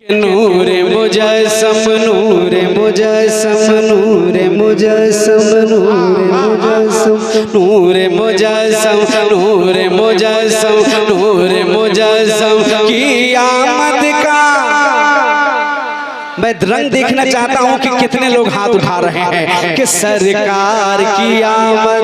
नूरे मुजस्सम नूरे मुजस्सम नूरे मुजस्सम नूरे मुजस्सम नूरे मुजस्सम नूरे मुजस्सम की आमद का मैं रंग देखना चाहता हूँ कि कितने लोग हाथ उठा रहे हैं कि सरकार की आमद।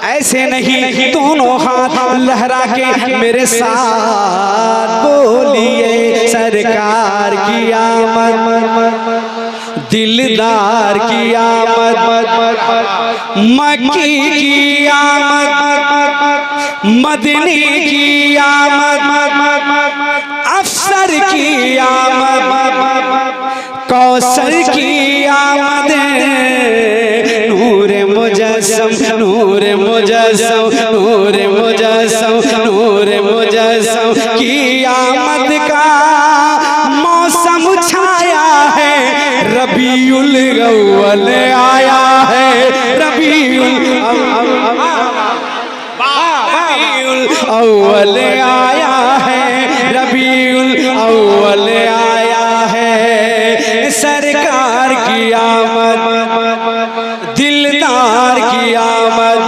ऐसे नहीं, दोनों हाथ लहरा के मेरे साथ बोलिए सरकार की आमद। दिलदार की आमद, मक्की की आमद, मदनी की आमद, अफसर की आमद, कौसर की आमद। नूरे मुजस्सम नूरे मुजस्सम नूरे मुजस्सम नूरे मुजस्सम की आमद का मौसम छाया है। रबीउल अव्वल आया है, रबीउल अव्वल आया है, रबीउल अव्वल आया है। सरकार की आमद, दिलदार की आमद,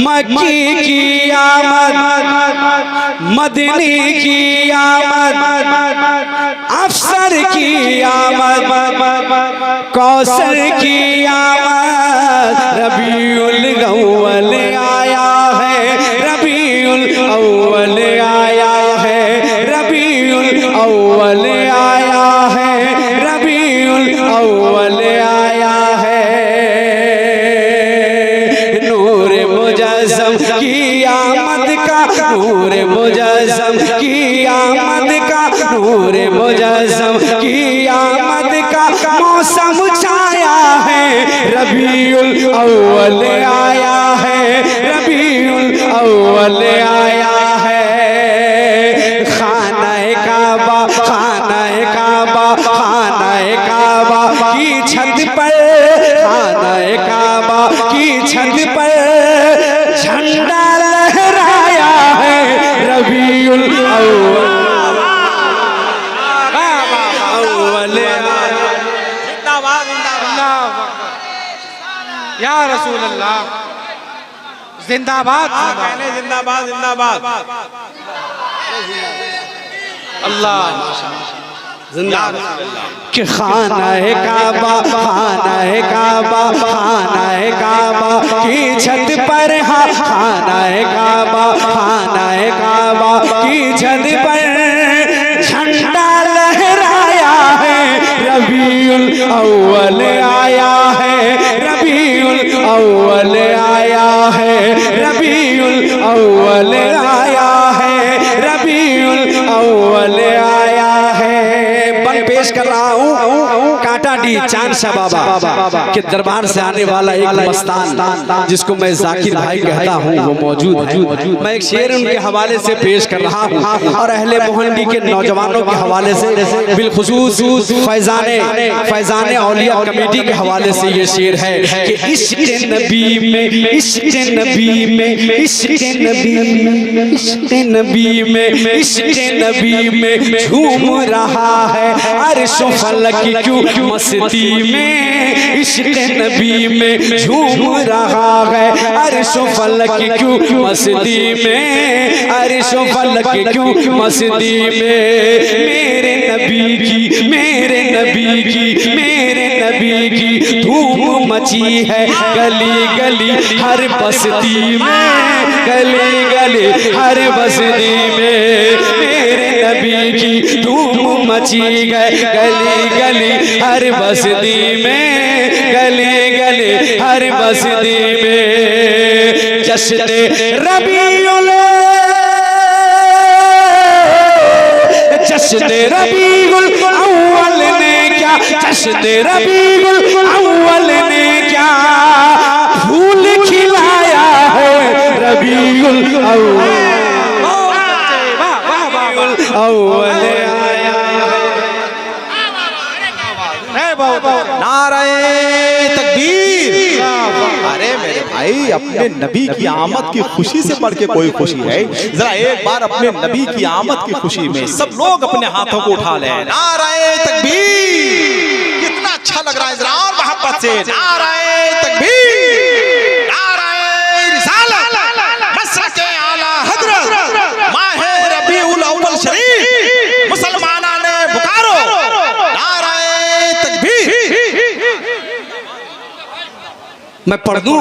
मक्की की आमद, मदनी की आमद, अफसर की आमद, कौसर की आमद। रबीउल अव्वल आया है, रबीउल अव्वल आया है, रबीउल अव्वल आया है, रबीउल अव्वल आया है। नूरे मुजस्सम की आमद का, नूरे मुजस्सम की आमद का, नूरे मुजस्सम की आमद का मौसम छाया है। रबीउल अव्वल आया है, रबीउल अव्वल आया है। खाना-ए काबा, खाना-ए काबा, खाना-ए काबा की छत पर, खाना-ए काबा की छत पर झंडा लहराया है। रबीउल अव्वल या रसूल अल्लाह जिंदाबाद, कहने जिंदाबाद जिंदाबाद अल्लाह कि खाना-ए काबा, खाना-ए काबा, खाना-ए काबा की छत पर, खाना-ए काबा, खाना-ए काबा की छत पर झंडा लहराया है। रबीउल अव्वल आया है, रबीउल अव्वल आया है, रबीउल अव्वल आया है, रबीउल अव्वल आया है। बन पेश कर रहा हूँ काटाडी चांद शाह बाबा के दरबार से आने वाला एक मस्तान जिसको मैं जाकिर भाई कहता हूँ, वो मौजूद है। मैं एक शेर उनके हवाले से पेश कर रहा हूँ और अहले मोहल्ली के नौजवानों के हवाले से, बिलखुसूस फैजाने औलिया कमेटी के हवाले से ये शेर है कि इश्क़ नबी में, इश्क़ नबी में, इश्क़ नबी में, इश्क़ नबी में, इश्क़ नबी में झूम रहा है अर्श फलक क्यों मस्ती में। इश्क़ नबी में झूम रहा है अर्श फलक क्यों मस्ती में, अर्श फलक क्यों मस्ती में। मेरे नबी की, मेरे नबी की, मेरे नबी की धूम मची है गली गली हर बस्ती में, गली गली हर बस्ती में। मेरे नबी की धूम मची है गली गली हर बस्ती में, गली गली हर बस्ती में। जश्न रबीउल, जश्न रबीउल अव्वल ने क्या, जश्न रबीउल अव्वल ने क्या फूल खिलाया है। रबीउल अव्वल अव्वल आया है। नारे तकबीर। अरे मेरे भाई भाई अपने नबी की आमद की खुशी से बढ़ के कोई खुशी है? जरा एक बार अपने नबी की आमद की खुशी में सब लोग अपने हाथों को उठा ले, नाराए तकबीर। कितना अच्छा लग रहा है, जरा और मोहब्बत से नाराए तकबीर, नाराए रिसालत, मसरके आला हजरत, माहे रबीउल अव्वल शरीफ, मुसलमाना ने पुकारो नाराए तकबीर। मैं पढ़ दूं?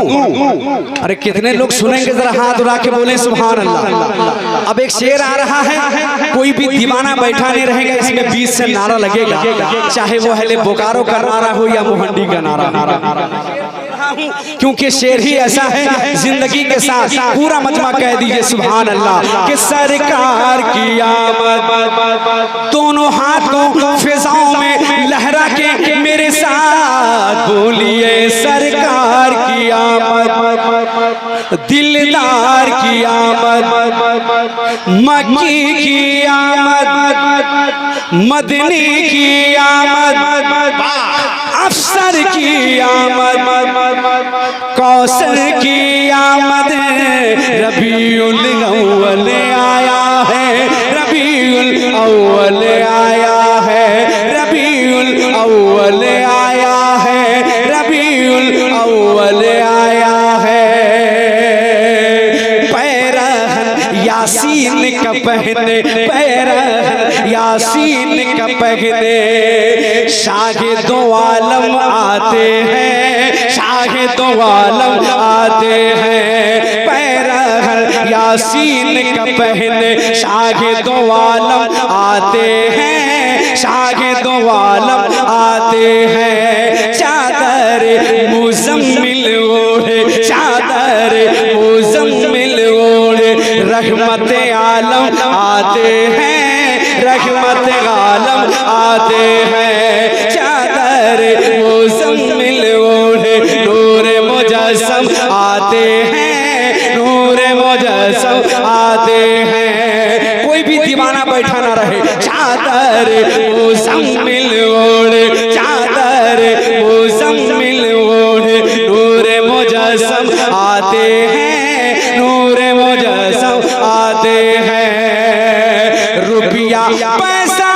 अरे कितने लोग सुनेंगे, जरा हाथ उठा के बोले सुभान अल्लाह। अब एक शेर आ रहा है, कोई भी दीवाना बैठा नहीं रहेगा, इसमें 20 से नारा लगेगा, चाहे वो अहले बोकारो का नारा हो या मोहंडी का नारा। क्योंकि शेर ही ऐसा है, जिंदगी के साथ पूरा मजमा कह दीजिए सुभान अल्लाह। कि सरकार की आमद, दोनों हाथों फिजाओं में लहरा के मेरे साथ बोलिए सरकार की आमद, दिलदार की आमद, मक्की की आमद, मदनी की आमद, अफसर की आमद, कौसर की आमद, रबीउल अव्वल आया है, रबीउल अव्वल आया है, रबीउल अव्वल आया है, रबीउल अव्वल आया है। पैरहन यासीन का पहने, पैरहन यासीन का पहने, शाहिदो आलम आते हैं, शाहिदो आलम आते हैं। पैरहन यासीन का पहने, शाहिदो आलम आते हैं, शाहिदो आलम आते हैं। चादर मुज़म्मिल ओढ़े, चादर मुज़म्मिल ओढ़े, रहमत आलम आते हैं, रहमत आलम आते हैं। चादर मुज़म्मिल ओढ़े, नूर मुजस्सम आते हैं, नूर मुजस्सम आते हैं। कोई भी दीवाना बैठा ना रहे, चादर मुज़म्मिल ओढ़े, चादर मुज़म्मिल ओढ़े, नूर मुजस्सम आते हैं, नूर मुजस्सम आते हैं। रुपया पैसा,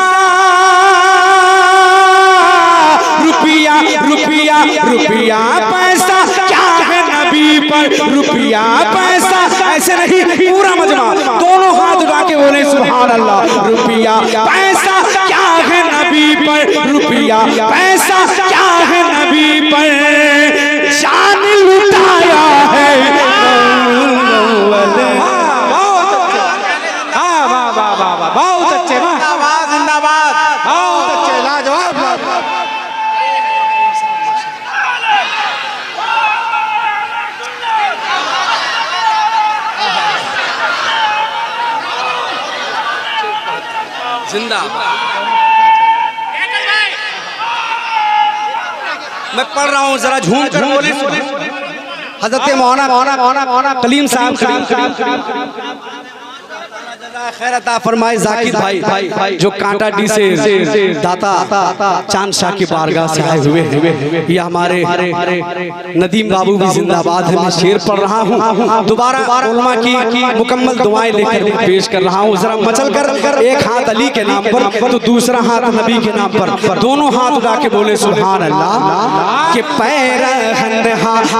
रुपया रुपया रुपया पैसा क्या है नबी पर, रुपया पैसा ऐसे नहीं, पूरा मजमा दोनों हाथ उठा के बोले सुभान अल्लाह। रुपया पैसा क्या है नबी पर, रुपया पैसा क्या है नबी पर, जान लुटाया है। बहुत अच्छे, जिंदाबाद जिंदाबाद, बहुत अच्छे, लाजवाब। जिंदाबाद। मैं पढ़ रहा हूँ, जरा झूम कर बोले हजरत मौलाना कलीम साहब खैर अता फरमाए। जाकिर भाई जो कांटा डी से दाता चांद शाह की बारगाह से आए हुए, ये हमारे नदीम बाबू भी जिंदाबाद है। मैं शेर पढ़ रहा हूँ, दोबारा उलमा की मुकम्मल दुआएं लेकर मैं पेश कर रहा हूँ। जरा मचल कर एक हाथ अली के नाम पर तो दूसरा हाथ नबी के नाम पर, दोनों हाथ उठा के बोले सुभान अल्लाह। कि पैरहन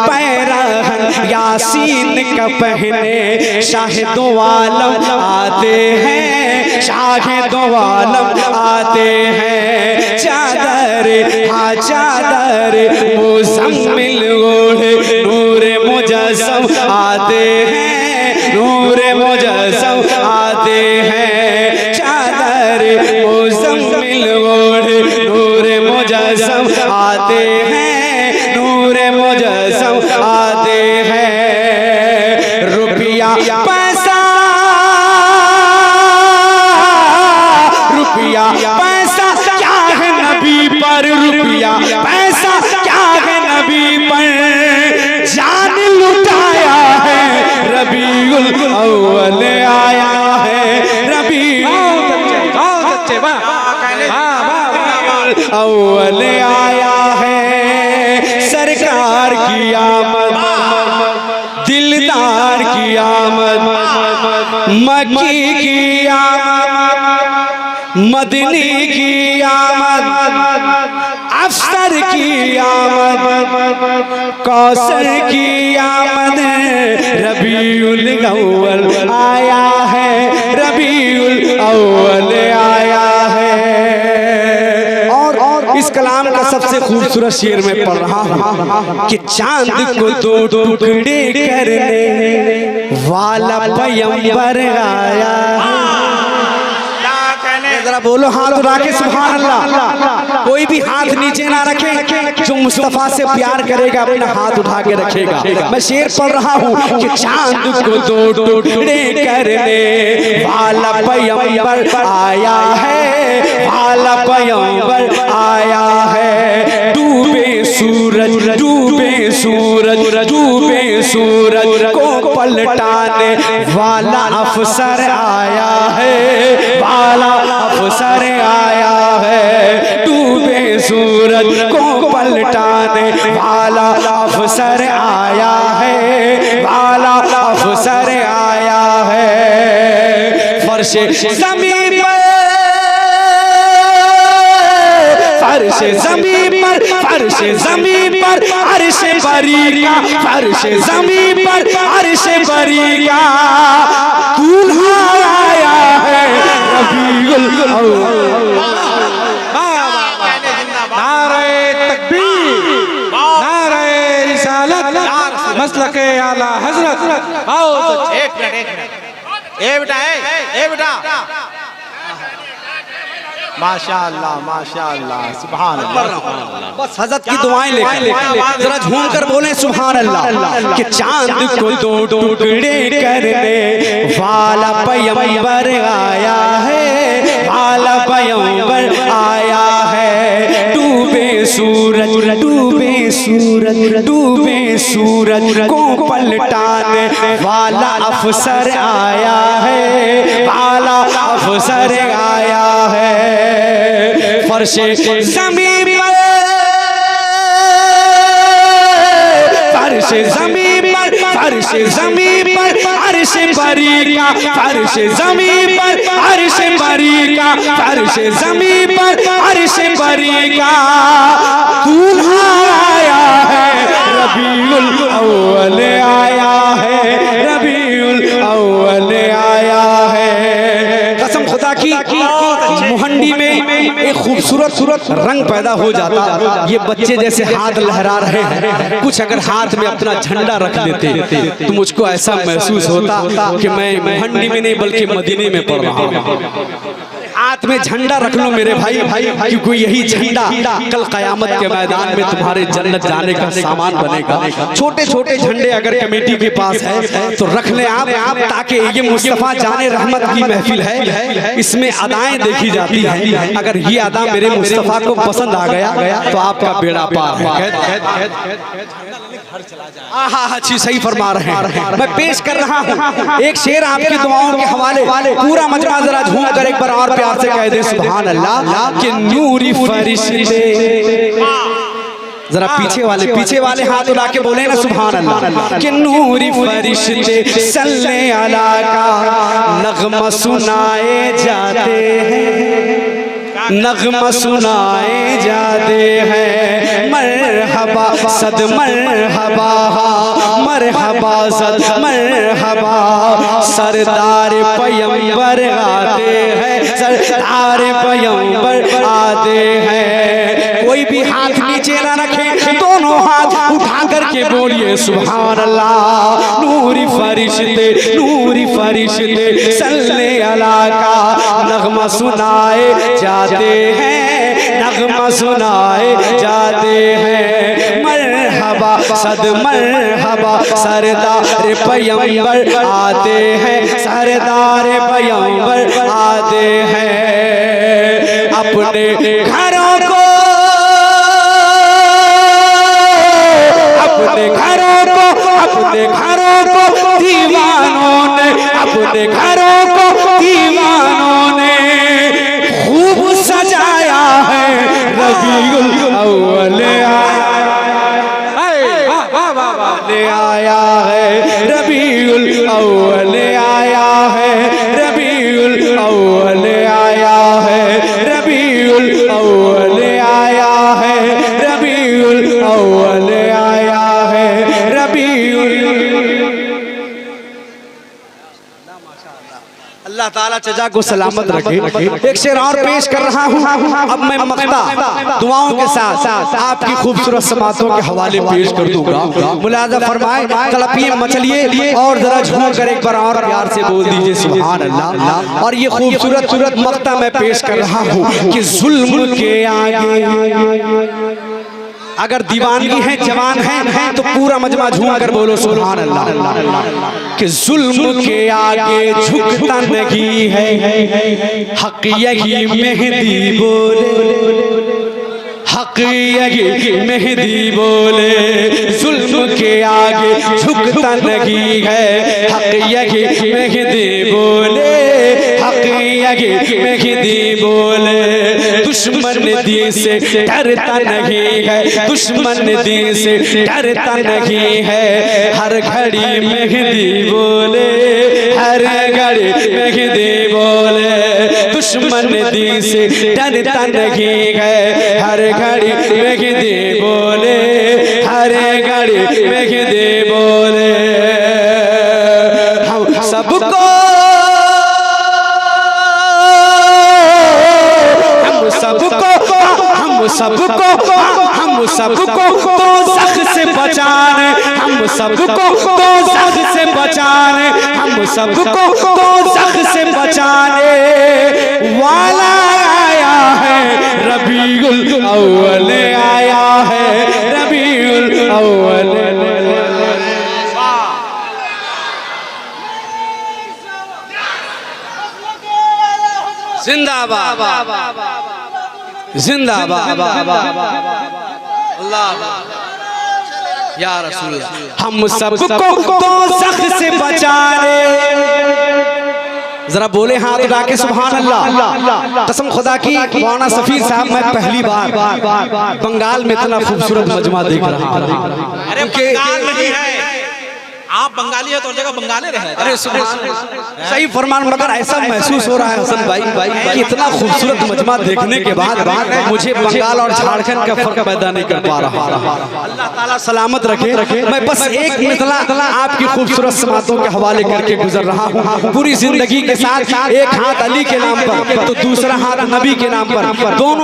पैरहन यासीन का पहने, शाहिदो आलम आते हैं, शाहिदो आलम आते हैं। चादर हाँ चादर मुज़म्मिल ओढ़े, नूर मुजस्सम आते हैं, नूर मुजस्सम आते हैं। चादर मुज़म्मिल ओढ़े, नूर मुजस्सम आते हैं, नूर मुजस्सम आते हैं। रुपया पैसा, रुपया पैसा क्या है नबी पर, रुपया पैसा क्या है नबी पर, जान लुटाया है, रबीउल अव्वल आया है, रबीउल अव्वल आया है। सरकार की आमद, दिलदार की आमद, मक्की की आमद, मदनी की आमद, अफसर की आमद, कौसर की आमद, रबीउल अव्वल आया है, रबीउल अव्वल आया है। और इस कलाम का सबसे खूबसूरत शेर में पढ़ रहा हूँ कि चांद को दो टुकड़े करने वाला पैगंबर आया है। जरा बोलो हाथ उठा के सुभान अल्लाह। कोई भी हाथ नीचे ना रखे, जो मुस्तफा से प्यार करेगा अपना हाथ उठा के रखेगा। मैं शेर पढ़ रहा हूँ कि चांद को दो टुकड़े करने वाला पैगंबर आया है, वाला पैगंबर आया है। डूबे सूरज, डूबे सूरज, डूबे सूरज को पलटाने वाला अफसर आया है, वाला अफसर आया है। डूबे सूरज को पलटाने वाला अफसर आया है, वाला अफसर आया है। फर्शे ज़मीन पर, फर्शे ज़मीन पर, फर्शे ज़मीन पर अर्श बरी का, फर्शे ज़मीन पर अर्श बरी का दूल्हा आया है, रबीउल अव्वल। नारे तकबीर, नारे रिसालत, मसलके आला हजरत। आओ एक मिनट, ए बेटा, ए बेटा, माशाअल्लाह माशाअल्लाह, सुभान अल्लाह। बस हज़रत की दुआएं लेकर जरा झूम कर बोले सुभान अल्लाह। कि चांद को दो टुकड़े करने वाला पैगंबर आया है, वाला पैगंबर आया है। डूबे सूरज, डूबे सूरज, डूबे सूरज को पलटाने वाला अफसर आया है, वाला अफसर आया है। फर्शे ज़मीन पर, फर्शे ज़मीन पर, फर्शे ज़मीन पर अर्श बरी का, फर्शे ज़मीन पर अर्श बरी का, फर्शे ज़मीन पर अर्श बरी का दूल्हा आया है, रबीउल अव्वल आया है, रबीउल अव्वल आया है। कसम खुदा की मुहंडी में एक खूबसूरत रंग पैदा हो जाता। ये बच्चे जैसे हाथ लहरा रहे हैं, कुछ अगर हाथ में अपना झंडा रख लेते तो मुझको ऐसा महसूस होता कि मैं मुहंडी में नहीं बल्कि मदीने में पढ़ रहा हूँ। हाथ में झंडा रख लो मेरे भाई, क्योंकि यही झंडा कल कयामत के मैदान में तुम्हारे जन्नत जाने का सामान बनेगा। छोटे छोटे झंडे अगर कमेटी के पास है तो रख ले आप, ताकि ये मुस्तफा जाने रहमत की महफिल है, इसमें अदाएं देखी जाती हैं। अगर ये अदा मेरे मुस्तफा को पसंद आ गया तो आपका बेड़ा पार है। अच्छी सही फरमा रहे हैं। मैं पेश कर रहा हूँ एक शेर आपकी दुआओं के हवाले। पूरा मजमा जरा झूम कर एक बार और प्यार से कह दे सुभान अल्लाह। कि नूरी फरिश्ते, जरा पीछे वाले हाथ उठा के बोले ना सुभान अल्लाह। कि नूरी फरिश्ते सल्ले अला का नगमा सुनाए जाते हैं, नगमा सुनाए जाते हैं। मरहबा सद मरहबा, मरहबा सद मरहबा, सरदार पैगंबर आते हैं, सरदार पैगंबर आते हैं। कोई भी हाथ नीचे ना रखे, दोनों हाथ उठा करके बोलिए सुभान अल्लाह। नूरी फरिश्ते, नूरी फरिश्ते सल्ले अला का नगमा सुनाए जाते हैं, नगमा सुनाए जाते हैं। मरहबा सद मरहबा, सरदार पैगंबर आते हैं, सरदार पैगंबर आते हैं। अपने घरों को, अपने घरों को, अपने घरों को दीवानों ने, अपने घरों को दीवानों ने खूब सजाया है। रबीउल अव्वल आया है, रबी चचा को सलामत रखे। एक शेर और पेश कर रहा हूँ। अब मैं मक्ता दुआओं के साथ आपकी खूबसूरत समातों के हवाले पेश कर दूंगा। मुलाजा फरमाए, तड़पिए मचलिए और जरा झूम कर एक बार और प्यार से बोल दीजिए सुभान अल्लाह। और ये खूबसूरत मक्ता मैं पेश कर रहा हूँ कि जुल्म के आगे अगर दीवानगी है, जवान है तो पूरा मजमा झूम कर बोलो सुभान अल्लाह। कि जुल्म के आगे झुकता नहीं है, हक यही मेहदी बोले, हक यही मेहदी बोले। जुल्म के आगे झुकता नहीं है, हक यही मेहदी बोले, हक यही मेहदी बोले। दुश्मन दीन से डरता नहीं है, दुश्मन दीन से डरता नहीं है। हर घड़ी मेहदी बोले, हर घड़ी मेहदी बोले। दुश्मन दीन से डरता नहीं है, हर घड़ी मेहदी बोले, हर घड़ी मेहदी बोले। हम सबको हम सबको दोज़ख से बचाने, हम सबको दोज़ख से बचाने, हम सबको दोज़ख से बचाने वाला आया है। रबीउल अव्वल आया है, रबीउल अव्वल। जिंदाबाद जिंदाबाद अल्लाह या रसूल। हम सबको दोज़ख से बचाने, जरा बोले हाथ उठा के सुभान अल्लाह। कसम खुदा की, मौलाना सफीर साहब मैं पहली बार बंगाल में इतना खूबसूरत मजमा देख रहा हूँ। अरे बंगाल नहीं है, आप बंगाली है तो जगह बंगाली रहे। अरे सही फरमान, मगर ऐसा महसूस हो रहा है हसन भाई कि इतना खूबसूरत मजमा देखने के बाद मुझे बंगाल और झारखंड का फर्क पैदा नहीं कर पा रहा। अल्लाह ताला सलामत रखे। मैं बस एक मिसला आपकी खूबसूरत समातों के हवाले करके गुजर रहा हूँ। पूरी जिंदगी के साथ एक हाथ अली के नाम पर तो दूसरा हाथ नबी के नाम पर, दोनों